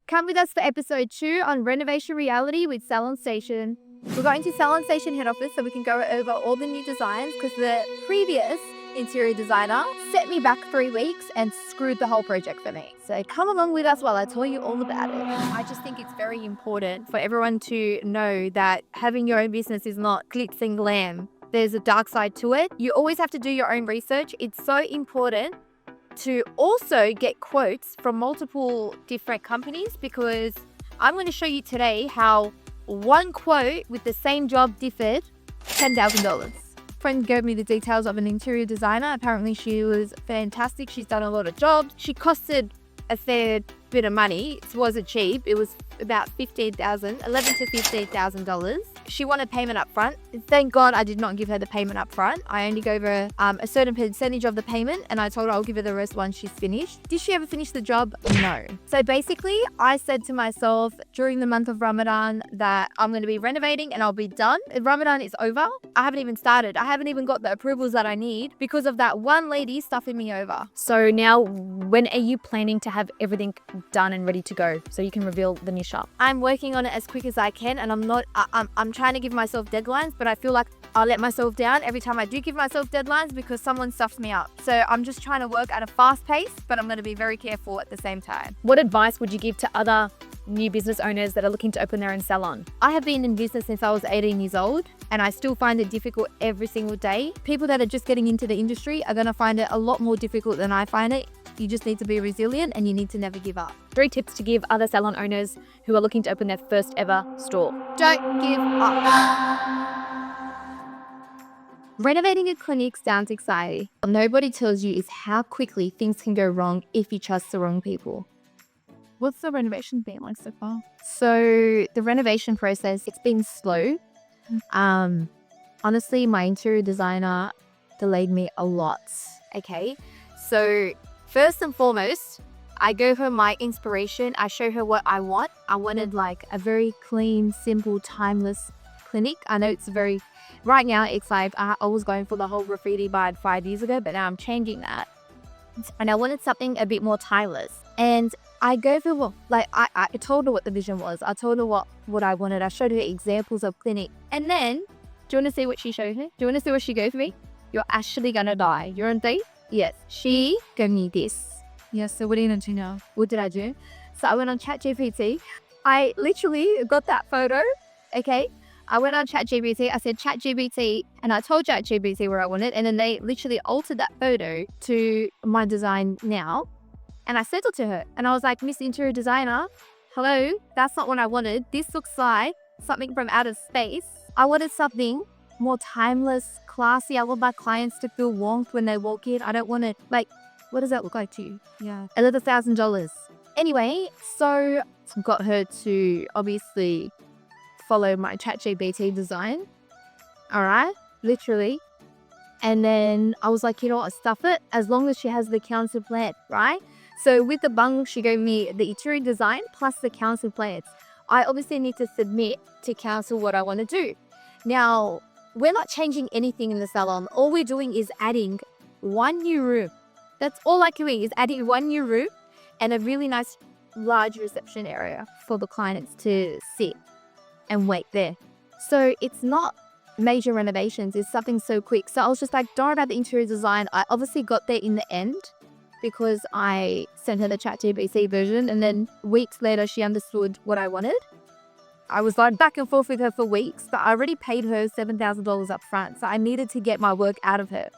Come with us for episode 2 on Renovation Reality with Salon Station. We're going to Salon Station head office so we can go over all the new designs because the previous interior designer set me back 3 weeks and screwed the whole project for me. So come along with us while I tell you all about it. I just think it's very important for everyone to know that having your own business is not glitz and glam. There's a dark side to it. You always have to do your own research. It's so important to also get quotes from multiple different companies because I'm going to show you today how one quote with the same job differed $10,000. Friend gave me the details of an interior designer. Apparently she was fantastic. She's done a lot of jobs. She costed a fair bit of money. It wasn't cheap. It was about $11,000 to $15,000. She wanted payment up front. Thank God I did not give her the payment up front. I only gave her a certain percentage of the payment and I told her I'll give her the rest once she's finished. Did she ever finish the job? No. So basically, I said to myself during the month of Ramadan that I'm going to be renovating and I'll be done. Ramadan is over. I haven't even started. I haven't even got the approvals that I need because of that one lady stuffing me over. So now, when are you planning to have everything done and ready to go so you can reveal the new shop? I'm working on it as quick as I can and I'm trying to give myself deadlines, but I feel like I'll let myself down every time I do give myself deadlines because someone stuffs me up. So I'm just trying to work at a fast pace, but I'm going to be very careful at the same time. What advice would you give to other new business owners that are looking to open their own salon? I have been in business since I was 18 years old and I still find it difficult every single day. People that are just getting into the industry are going to find it a lot more difficult than I find it. You just need to be resilient and you need to never give up. 3 tips to give other salon owners who are looking to open their first ever store. Don't give up. Renovating a clinic sounds exciting. What nobody tells you is how quickly things can go wrong if you trust the wrong people. What's the renovation been like so far? So the renovation process, it's been slow. Honestly, my interior designer delayed me a lot. Okay, so first and foremost, I gave her my inspiration. I show her what I want. I wanted like a very clean, simple, timeless clinic. I know it's very, right now it's like I was going for the whole graffiti vibe 5 years ago, but now I'm changing that. And I wanted something a bit more timeless. And I gave her I told her what the vision was. I told her what I wanted. I showed her examples of clinic. And then, do you want to see what she showed her? Do you want to see what she gave me? You're actually gonna die. You're on date? Yes. She gave me this. Yeah, so what are you going to do now? What did I do? So I went on ChatGPT. I literally got that photo. Okay. I went on ChatGPT. I said ChatGPT and I told ChatGPT where I wanted. And then they literally altered that photo to my design now. And I sent it to her. And I was like, Miss Interior Designer, hello, that's not what I wanted. This looks like something from outer space. I wanted something more timeless, classy. I want my clients to feel warmth when they walk in. I don't want to, what does that look like to you? Yeah. $11,000. Anyway, so got her to obviously follow my ChatGPT design. All right, literally. And then I was like, you know what, stuff it as long as she has the council plan, right? So with the bung, she gave me the interior design plus the council plans. I obviously need to submit to council what I want to do. Now, we're not changing anything in the salon. All we're doing is adding one new room. That's all I'm doing is adding one new room and a really nice large reception area for the clients to sit and wait there. So it's not major renovations. It's something so quick. So I was just like, don't worry about the interior design. I obviously got there in the end because I sent her the ChatGPT version and then weeks later she understood what I wanted. I was like back and forth with her for weeks, but I already paid her $7,000 up front. So I needed to get my work out of her,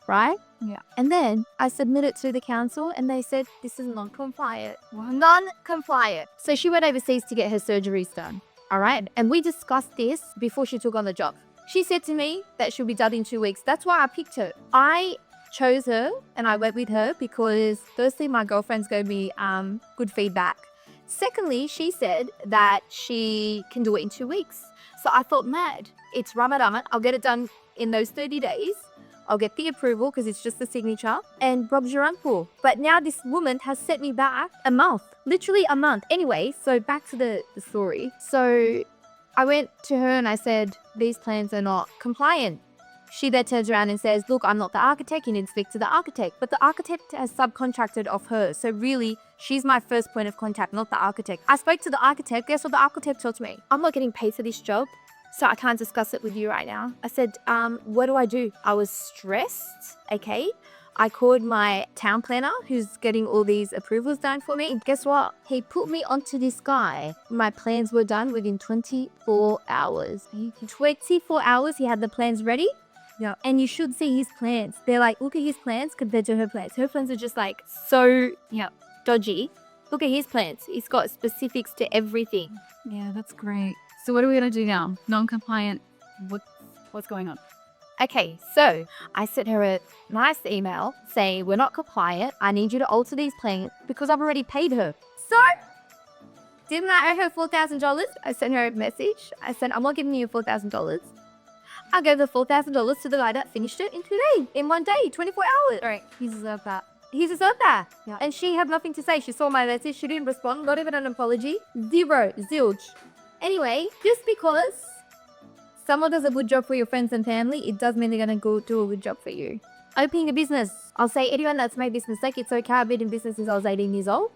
right? Yeah. And then I submitted to the council and they said, this is non-compliant. Non-compliant. So she went overseas to get her surgeries done. All right. And we discussed this before she took on the job. She said to me that she'll be done in 2 weeks. That's why I picked her. I chose her and I went with her because firstly, my girlfriends gave me good feedback. Secondly, she said that she can do it in 2 weeks. So I thought, mad, it's Ramadan. I'll get it done in those 30 days. I'll get the approval because it's just the signature and Rob's your uncle. But now this woman has set me back a month, literally a month. Anyway, so back to the story. So I went to her and I said, these plans are not compliant. She then turns around and says, look, I'm not the architect, you need to speak to the architect. But the architect has subcontracted off her. So really, she's my first point of contact, not the architect. I spoke to the architect. Guess what the architect told me? I'm not getting paid for this job, so I can't discuss it with you right now. I said, what do? I was stressed, okay? I called my town planner who's getting all these approvals done for me. And guess what? He put me onto this guy. My plans were done within 24 hours. 24 hours, he had the plans ready. Yeah. And you should see his plans. They're like, look at his plans compared to her plans. Her plans are just like so dodgy. Look at his plans. He's got specifics to everything. Yeah, that's great. So what are we gonna do now? Non-compliant. What's going on? Okay, so I sent her a nice email saying, we're not compliant. I need you to alter these plans because I've already paid her. So, didn't I owe her $4,000? I sent her a message. I said, I'm not giving you $4,000. I gave the $4,000 to the guy that finished it in 2 days, in 1 day, 24 hours. All right, he deserved that. He deserved that. Yeah. And she had nothing to say. She saw my message. She didn't respond. Not even an apology. Zero. Zilch. Anyway, just because someone does a good job for your friends and family, it does mean they're going to go do a good job for you. Opening a business. I'll say anyone that's made this mistake, it's okay. I've been in business since I was 18 years old.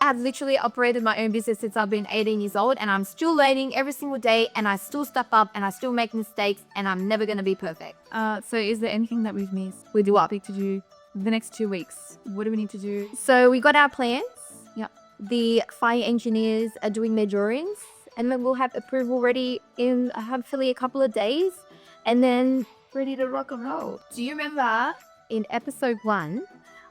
I've literally operated my own business since I've been 18 years old, and I'm still learning every single day, and I still step up, and I still make mistakes, and I'm never going to be perfect. So is there anything that we've missed? We do what? Speak to do the next 2 weeks. What do we need to do? So we got our plans. Yeah. The fire engineers are doing their drawings, and then we'll have approval ready in hopefully a couple of days, and then ready to rock and roll. Do you remember in episode 1,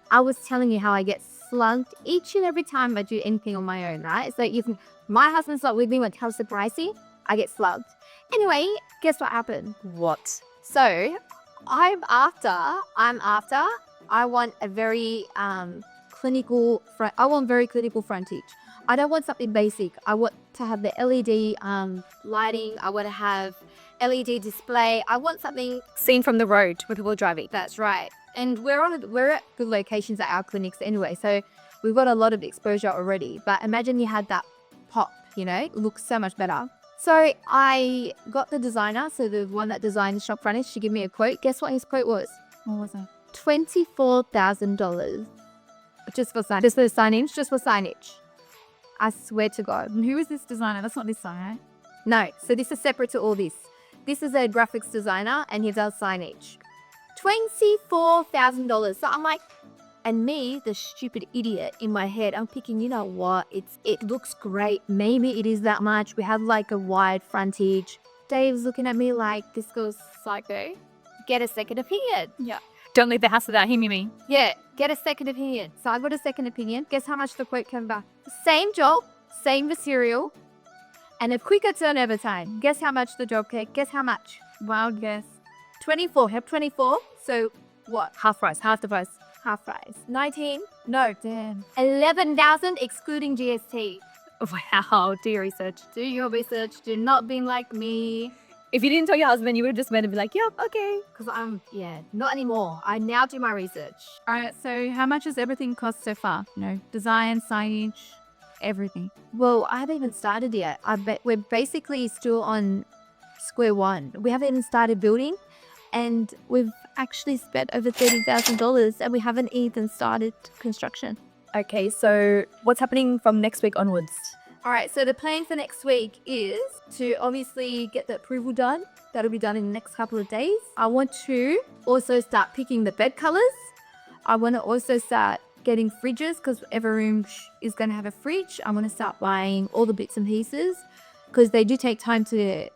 I was telling you how I get slugged each and every time I do anything on my own, right? So if my husband's not with me when it comes to pricing, I get slugged. Anyway, guess what happened? What? So I want a very clinical front. I want very clinical frontage. I don't want something basic. I want to have the LED lighting. I want to have LED display. I want something. Seen from the road where people are driving. That's right. And we're at good locations at our clinics anyway, so we've got a lot of exposure already. But imagine you had that pop, it looks so much better. So I got the designer, so the one that designed the shop frontage, she gave me a quote. Guess what his quote was? What was it? $24,000. Just for signage. Just for signage. I swear to God. And who is this designer? That's not this sign, right? No, so this is separate to all this. This is a graphics designer, and he does signage. $24,000. So I'm like, and me, the stupid idiot in my head, I'm thinking, you know what? It looks great. Maybe it is that much. We have like a wide frontage. Dave's looking at me like, this girl's psycho. Get a second opinion. Yeah. Don't leave the house without hearing me. Yeah, get a second opinion. So I got a second opinion. Guess how much the quote came back? Same job, same material, and a quicker turnover time. Guess how much the job came? Guess how much? Wild guess. 24. Have 24. So what? Half price, half the price. Half price. 19. No. Damn. 11,000 excluding GST. Wow, do your research. Do your research. Do not be like me. If you didn't tell your husband, you would have just went and be like, yep, okay. Because not anymore. I now do my research. All right, so how much has everything cost so far? Design, signage, everything. Well, I haven't even started yet. We're basically still on square one. We haven't even started building, and we've actually spent over $30,000, and we haven't even started construction. Okay, so what's happening from next week onwards? All right, so the plan for next week is to obviously get the approval done. That'll be done in the next couple of days. I want to also start picking the bed colors. I want to also start getting fridges because every room is going to have a fridge. I want to start buying all the bits and pieces because they do take time to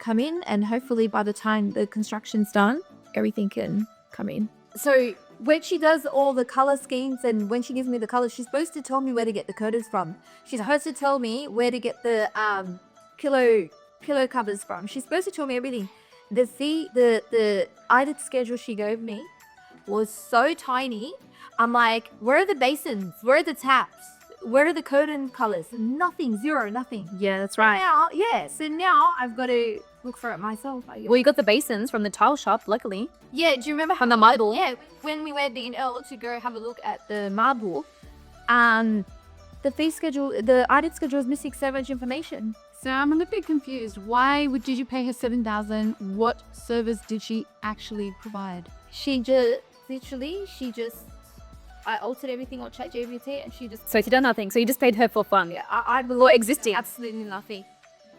come in, and hopefully by the time the construction's done, everything can come in. So when she does all the color schemes and when she gives me the colors, she's supposed to tell me where to get the curtains from. She's supposed to tell me where to get the pillow covers from. She's supposed to tell me everything. The item schedule she gave me was so tiny. I'm like, where are the basins? Where are the taps? Where are the curtain colors? Nothing, zero, nothing. Yeah, that's right. So now I've got to look for it myself. Well, you got the basins from the tile shop, luckily. Yeah, do you remember From the marble? Yeah, when we went in Earl to go have a look at the marble, the fee schedule, the item schedule is missing so much information. So I'm a little bit confused. Did you pay her 7,000? What service did she actually provide? She just I altered everything on ChatGPT and she just So she done nothing. So you just paid her for fun. yeah, I Or existing. absolutely nothing.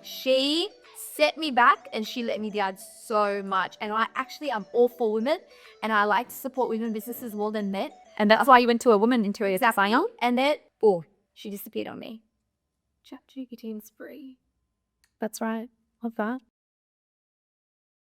She set me back and she let me down so much. And I'm all for women and I like to support women businesses more than men. And that's why you went to a woman interior designer. And then she disappeared on me. ChatGPT is free. That's right. Love that.